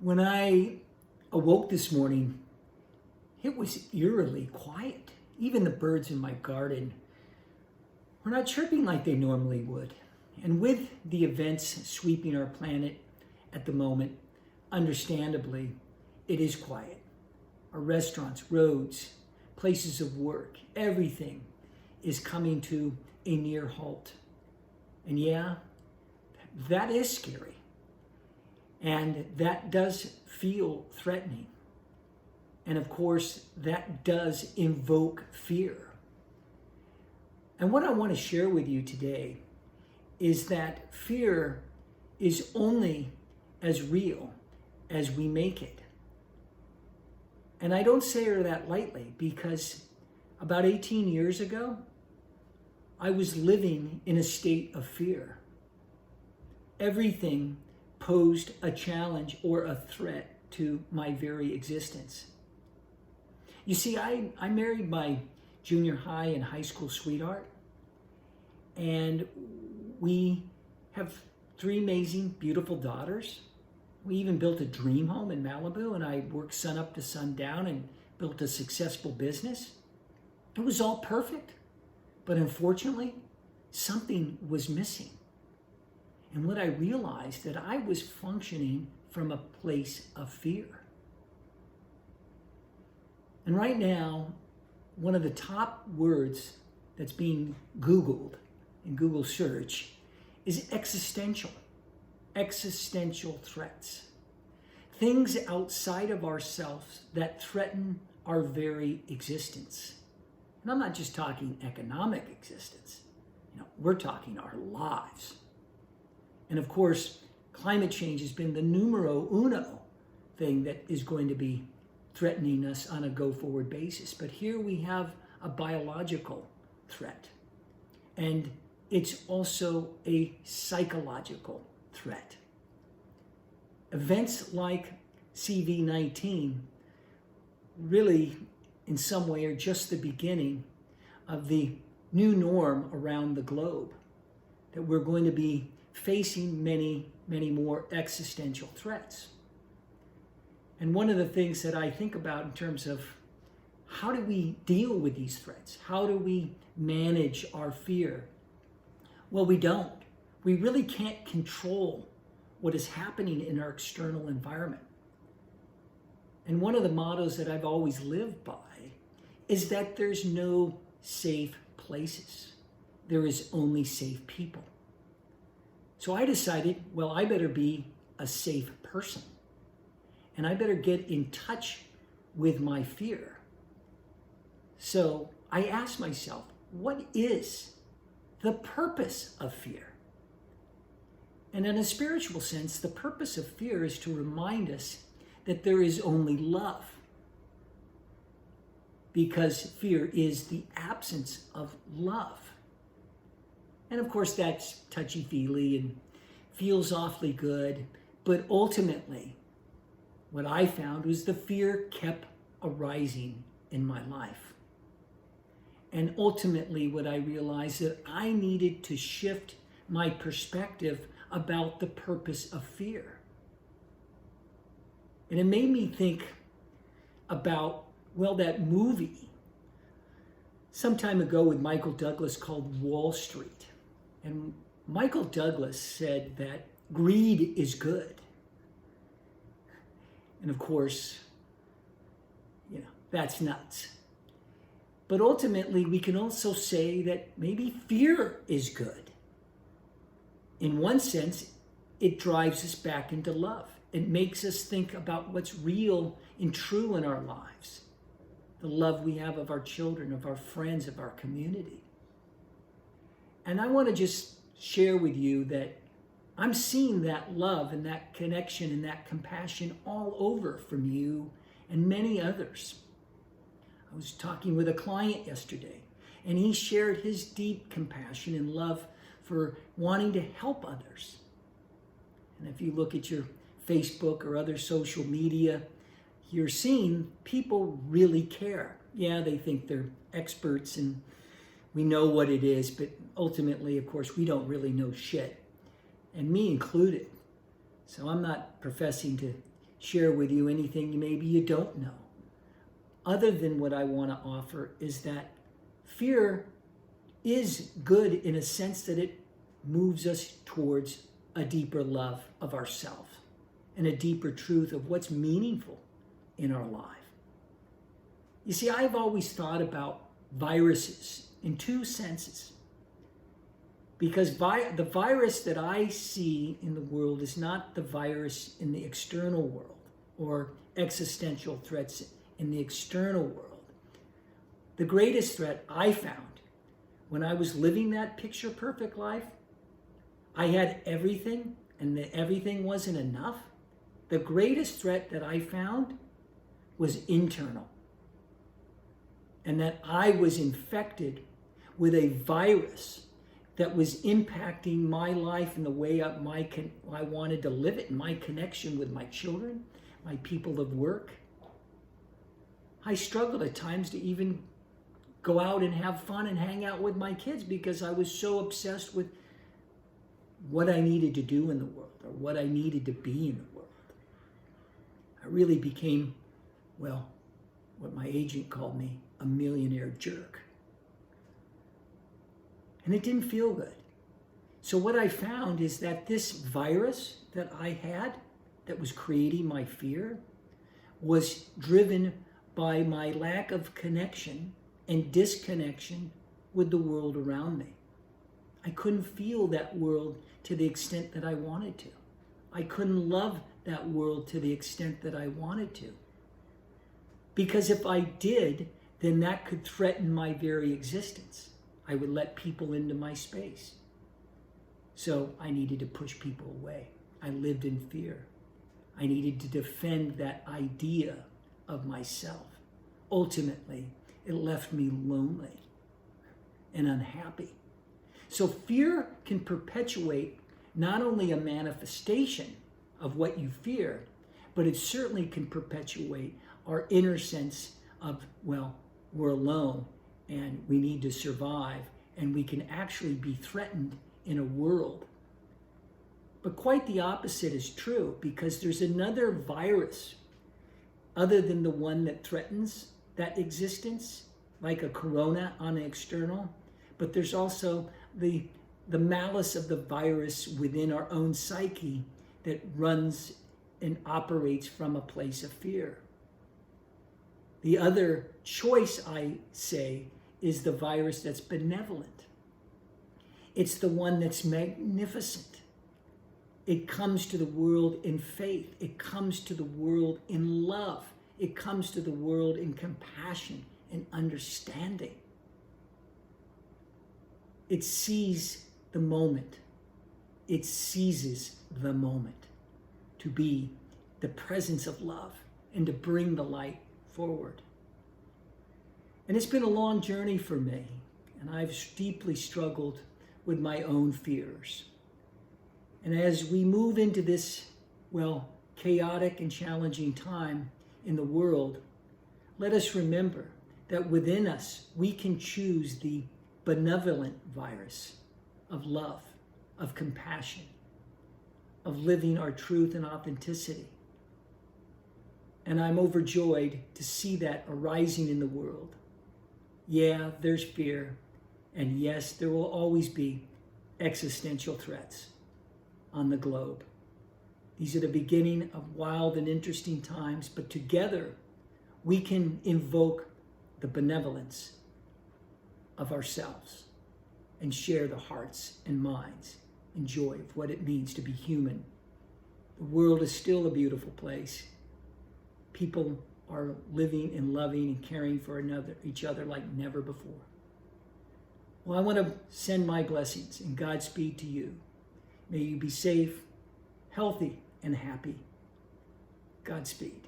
When I awoke this morning, it was eerily quiet. Even the birds in my garden were not chirping like they normally would. And with the events sweeping our planet at the moment, understandably, it is quiet. Our restaurants, roads, places of work, everything is coming to a near halt. And yeah, that is scary. And that does feel threatening. And of course, that does invoke fear. And what I want to share with you today is that fear is only as real as we make it. And I don't say that lightly, because about 18 years ago, I was living in a state of fear. Everything posed a challenge or a threat to my very existence. You see, I married my junior high and high school sweetheart, and we have 3 amazing, beautiful daughters. We even built a dream home in Malibu, and I worked sun up to sun down and built a successful business. It was all perfect, but unfortunately, something was missing. And what I realized, that I was functioning from a place of fear. And right now, one of the top words that's being Googled in Google search is existential threats. Things outside of ourselves that threaten our very existence. And I'm not just talking economic existence. We're talking our lives. And of course, climate change has been the numero uno thing that is going to be threatening us on a go-forward basis. But here we have a biological threat. And it's also a psychological threat. Events like CV-19 really, in some way, are just the beginning of the new norm around the globe, that we're going to be facing many, many more existential threats. And one of the things that I think about in terms of how do we deal with these threats? How do we manage our fear? Well, we don't. We really can't control what is happening in our external environment. And one of the mottos that I've always lived by is that there's no safe places. There is only safe people. So I decided, well, I better be a safe person. And I better get in touch with my fear. So I asked myself, what is the purpose of fear? And in a spiritual sense, the purpose of fear is to remind us that there is only love. Because fear is the absence of love. And of course, that's touchy-feely and feels awfully good. But ultimately, what I found was the fear kept arising in my life. And ultimately, what I realized, that I needed to shift my perspective about the purpose of fear. And it made me think about, well, that movie some time ago with Michael Douglas called Wall Street. And Michael Douglas said that greed is good. And of course, that's nuts. But ultimately, we can also say that maybe fear is good. In one sense, it drives us back into love. It makes us think about what's real and true in our lives. The love we have of our children, of our friends, of our community. And I want to just share with you that I'm seeing that love and that connection and that compassion all over from you and many others. I was talking with a client yesterday, and he shared his deep compassion and love for wanting to help others. And if you look at your Facebook or other social media, you're seeing people really care. Yeah, they think they're experts and we know what it is, but ultimately, of course, we don't really know shit. And me included. So I'm not professing to share with you anything maybe you don't know. Other than what I want to offer is that fear is good in a sense that it moves us towards a deeper love of ourselves and a deeper truth of what's meaningful in our life. You see, I've always thought about viruses in two senses. Because the virus that I see in the world is not the virus in the external world or existential threats in the external world. The greatest threat I found when I was living that picture perfect life, I had everything and everything wasn't enough. The greatest threat that I found was internal. And that I was infected with a virus that was impacting my life and the way I wanted to live it, and my connection with my children, my people of work. I struggled at times to even go out and have fun and hang out with my kids because I was so obsessed with what I needed to do in the world or what I needed to be in the world. I really became, well, what my agent called me, a millionaire jerk. And it didn't feel good. So what I found is that this virus that I had that was creating my fear was driven by my lack of connection and disconnection with the world around me. I couldn't feel that world to the extent that I wanted to. I couldn't love that world to the extent that I wanted to. Because if I did, then that could threaten my very existence. I would let people into my space. So I needed to push people away. I lived in fear. I needed to defend that idea of myself. Ultimately, it left me lonely and unhappy. So fear can perpetuate not only a manifestation of what you fear, but it certainly can perpetuate our inner sense of, well, we're alone and we need to survive, and we can actually be threatened in a world. But quite the opposite is true, because there's another virus other than the one that threatens that existence, like a corona on an external, but there's also the malice of the virus within our own psyche that runs and operates from a place of fear. The other choice, I say, is the virus that's benevolent. It's the one that's magnificent. It comes to the world in faith. It comes to the world in love. It comes to the world in compassion and understanding. It sees the moment. It seizes the moment to be the presence of love and to bring the light forward. And it's been a long journey for me, and I've deeply struggled with my own fears. And as we move into this, well, chaotic and challenging time in the world, let us remember that within us, we can choose the benevolent virus of love, of compassion, of living our truth and authenticity. And I'm overjoyed to see that arising in the world. Yeah, there's fear, and yes, there will always be existential threats on the globe. These are the beginning of wild and interesting times, but together we can invoke the benevolence of ourselves and share the hearts and minds and joy of what it means to be human. The world is still a beautiful place. People are living and loving and caring for each other like never before. Well, I want to send my blessings and Godspeed to you. May you be safe, healthy, and happy. Godspeed.